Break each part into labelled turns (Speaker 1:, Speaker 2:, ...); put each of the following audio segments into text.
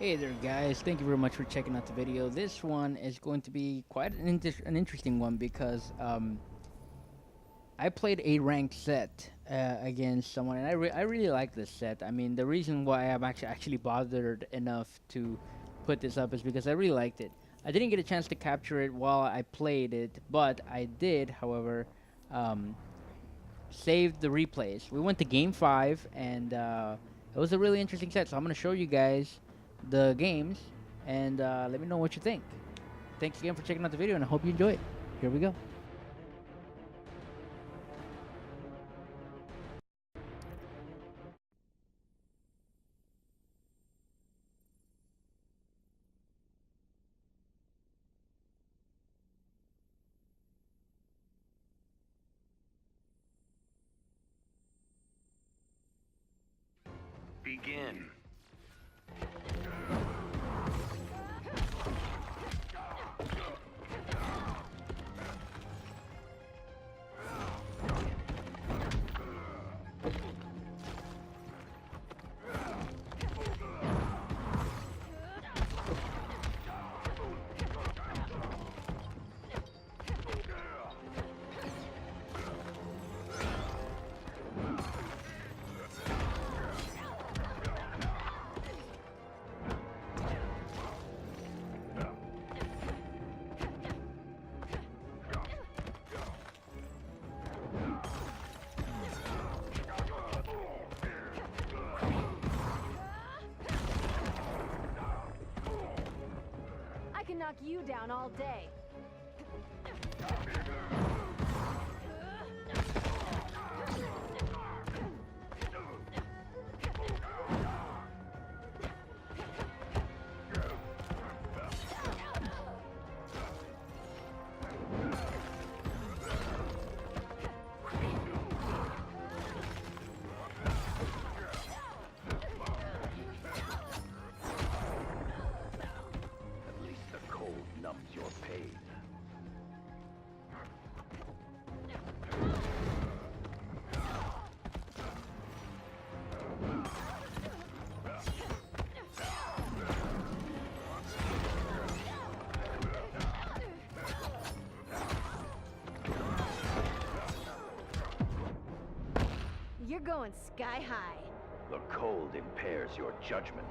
Speaker 1: Hey there guys, thank you very much for checking out the video. This one is going to be quite an interesting one because I played a ranked set against someone, and I really like this set. I mean, the reason why I'm actually bothered enough to put this up is because I really liked it. I didn't get a chance to capture it while I played it, but I did, however, um, save the replays. We went to game 5, and it was a really interesting set, so I'm going to show you guys the games, and let me know what you think. Thanks again for checking out the video, and I hope you enjoy it. Here we go.
Speaker 2: Begin.
Speaker 3: I can knock you down all day.
Speaker 2: At least the cold numbs your pain.
Speaker 3: You're going sky high.
Speaker 2: The cold impairs your judgment.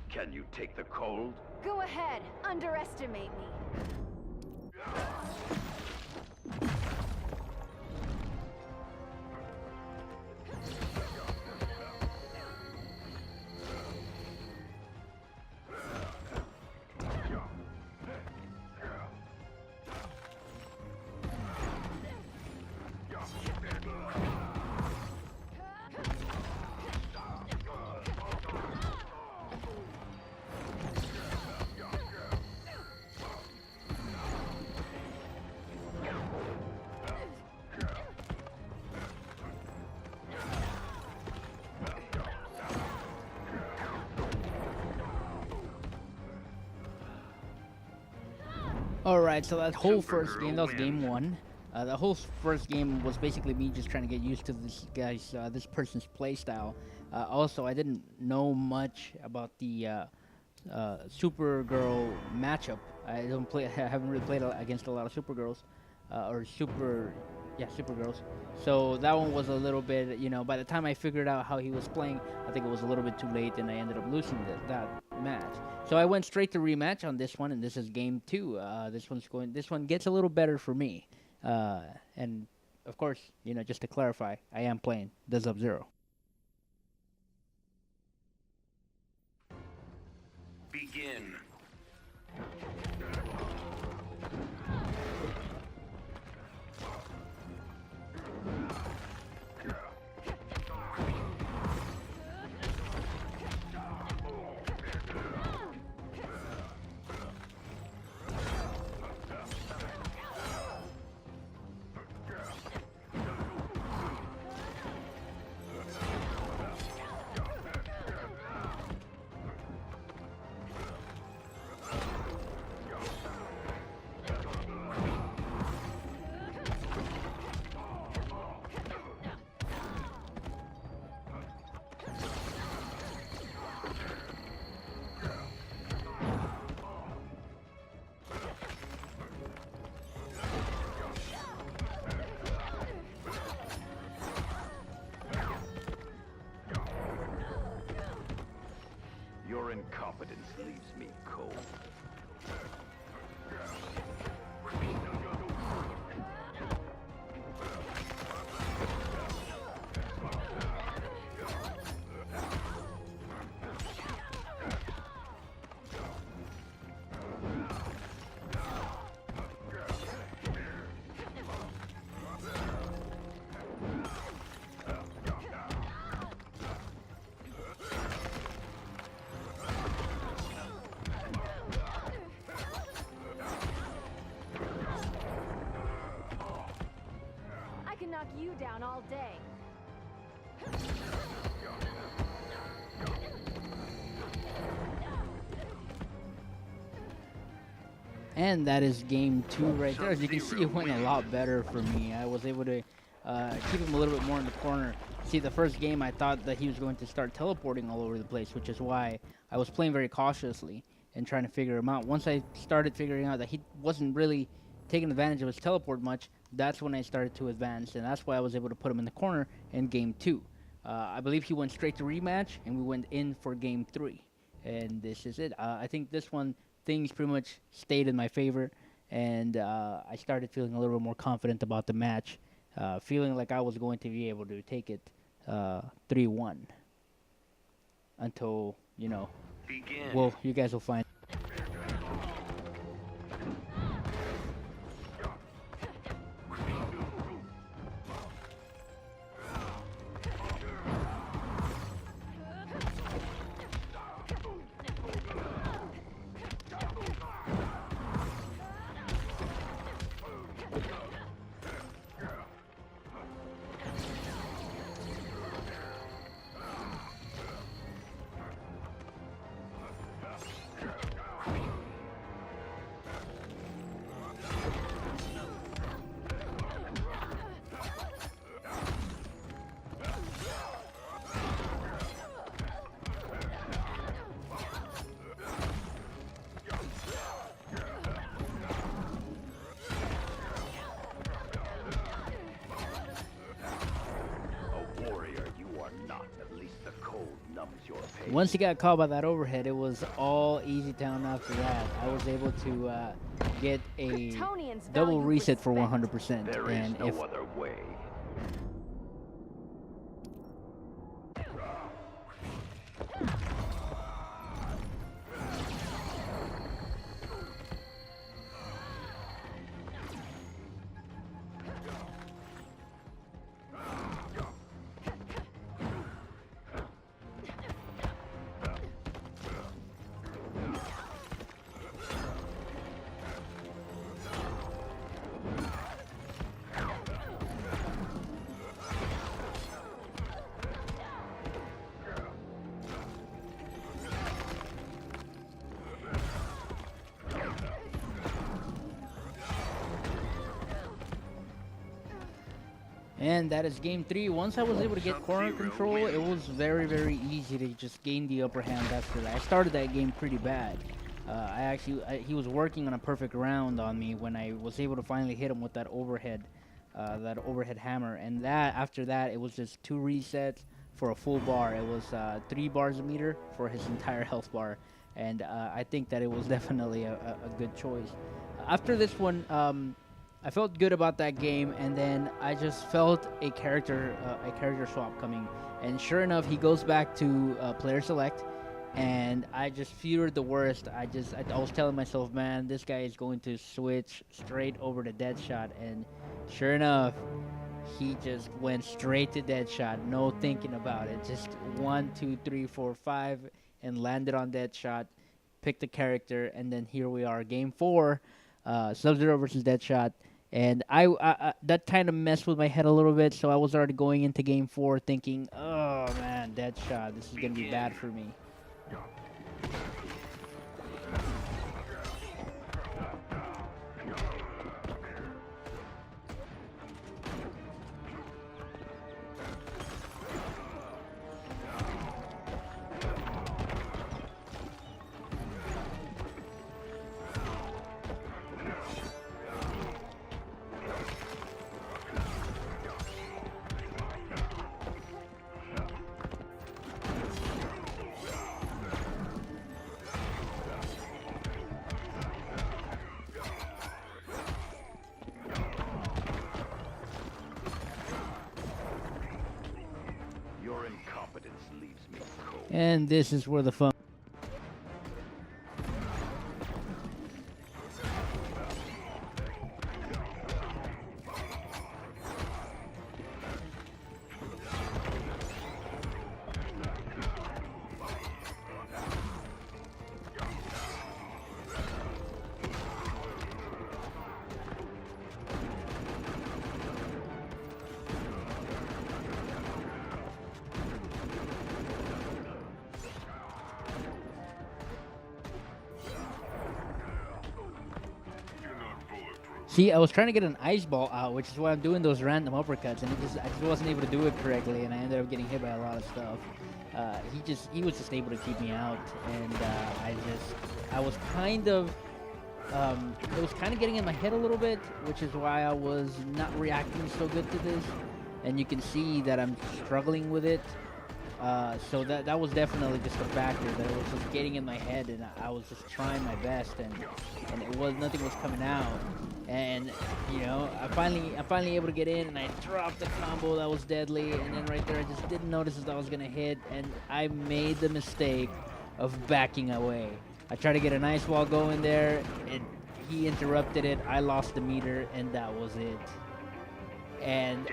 Speaker 2: Can you take the cold?
Speaker 3: Go ahead, underestimate me.
Speaker 1: Alright, so that whole first game, that was game 1. The whole first game was basically me just trying to get used to this person's playstyle. Also, I didn't know much about the Supergirl matchup. I don't play. I haven't really played against a lot of Supergirls, Supergirls. So that one was a little bit, by the time I figured out how he was playing, I think it was a little bit too late, and I ended up losing that match. So I went straight to rematch on this one, and this is game 2. This one gets a little better for me, and of course, just to clarify, I am playing the Sub-Zero.
Speaker 2: Begin. confidence leaves me cold.
Speaker 3: I can knock you down all day.
Speaker 1: And that is game 2 right there. As you can see, it went a lot better for me. I was able to keep him a little bit more in the corner. See, the first game I thought that he was going to start teleporting all over the place, which is why I was playing very cautiously and trying to figure him out. Once I started figuring out that he wasn't really taking advantage of his teleport much, that's when I started to advance, and that's why I was able to put him in the corner in game 2. I believe he went straight to rematch, and we went in for game 3. And this is it. I think this one, things pretty much stayed in my favor, and I started feeling a little bit more confident about the match, feeling like I was going to be able to take it 3-1 until, you know,
Speaker 2: Begin.
Speaker 1: well, you guys will find. Once he got caught by that overhead, it was all easy down after that. I was able to get a
Speaker 3: Kryptonians
Speaker 1: double
Speaker 3: value
Speaker 1: reset for
Speaker 3: respect.
Speaker 1: 100%.
Speaker 2: There is
Speaker 1: And
Speaker 2: no
Speaker 1: if
Speaker 2: other way.
Speaker 1: And that is game 3. Once I was able to get corner control, it was very, very easy to just gain the upper hand after that. I started that game pretty bad. He was working on a perfect round on me when I was able to finally hit him with that overhead hammer. And that after that, it was just 2 resets for a full bar. It was 3 bars a meter for his entire health bar. And I think that it was definitely a good choice. After this one, I felt good about that game, and then I just felt a character swap coming. And sure enough, he goes back to player select, and I just feared the worst. I was telling myself, man, this guy is going to switch straight over to Deadshot, and sure enough, he just went straight to Deadshot, no thinking about it. Just 1, 2, 3, 4, 5, and landed on Deadshot, picked the character, and then here we are, game 4, Sub-Zero versus Deadshot. And I that kind of messed with my head a little bit, so I was already going into game 4 thinking, oh man, Deadshot, this is going to be bad for me. And this is where the fun. See, I was trying to get an ice ball out, which is why I'm doing those random uppercuts, and I just wasn't able to do it correctly, and I ended up getting hit by a lot of stuff. He was just able to keep me out, and I was kind of, it was kind of getting in my head a little bit, which is why I was not reacting so good to this, and you can see that I'm struggling with it. So that was definitely just a factor, that it was just getting in my head, and I was just trying my best, and nothing was coming out. And you know, I'm finally able to get in, and I dropped the combo that was deadly, and then right there I just didn't notice that I was gonna hit, and I made the mistake of backing away. I tried to get an ice wall going there, and he interrupted it. I lost the meter, and that was it. And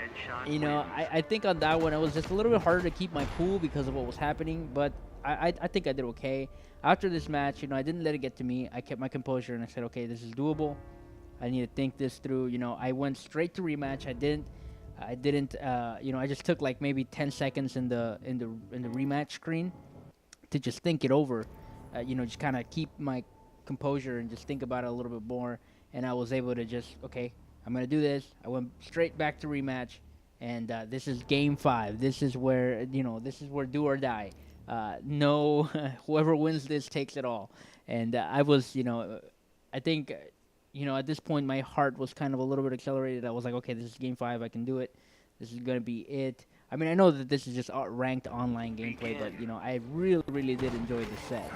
Speaker 1: you know, I think on that one it was just a little bit harder to keep my cool because of what was happening, but I think I did okay. After this match, you know, I didn't let it get to me. I kept my composure, and I said, okay, this is doable. I need to think this through. You know, I went straight to rematch. I didn't you know, I just took like maybe 10 seconds in the rematch screen to just think it over. You know, just kind of keep my composure and just think about it a little bit more, and I was able to just, okay, I'm gonna do this. I went straight back to rematch, and this is game 5. This is where, you know, this is where do or die. No, whoever wins this takes it all. And I was, you know, I think, you know, at this point my heart was kind of a little bit accelerated. I was like, okay, this is game 5. I can do it. This is gonna be it. I mean, I know that this is just ranked online gameplay, but you know, I really did enjoy the set.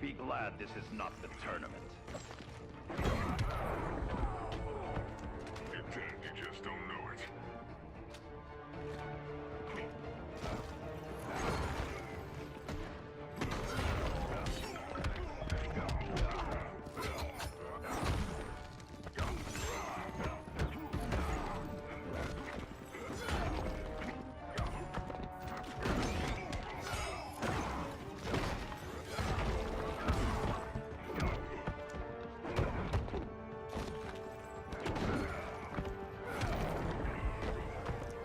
Speaker 2: Be glad this is not the tournament.
Speaker 4: You just don't know it.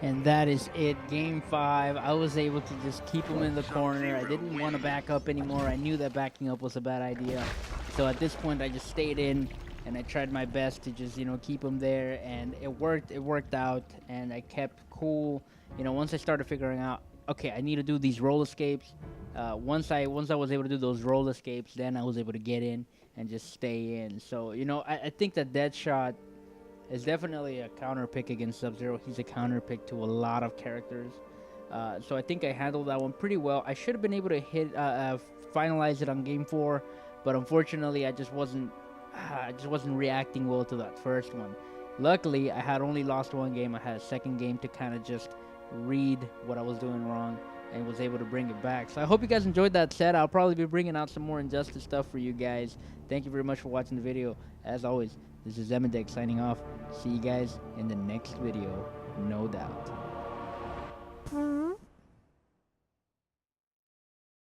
Speaker 1: And that is it, game 5. I was able to just keep him in the corner. I didn't want to back up anymore. I knew that backing up was a bad idea. So at this point, I just stayed in, and I tried my best to just, you know, keep him there. And it worked out, and I kept cool. You know, once I started figuring out, okay, I need to do these roll escapes. Once I was able to do those roll escapes, then I was able to get in and just stay in. So, you know, I think that Deadshot is definitely a counter pick against Sub-Zero. He's a counter pick to a lot of characters. So I think I handled that one pretty well. I should have been able to finalize it on game 4, but unfortunately I just wasn't reacting well to that first one. Luckily, I had only lost one game. I had a second game to kind of just read what I was doing wrong and was able to bring it back. So I hope you guys enjoyed that set. I'll probably be bringing out some more Injustice stuff for you guys. Thank you very much for watching the video. As always, this is Zemidek signing off. See you guys in the next video, no doubt.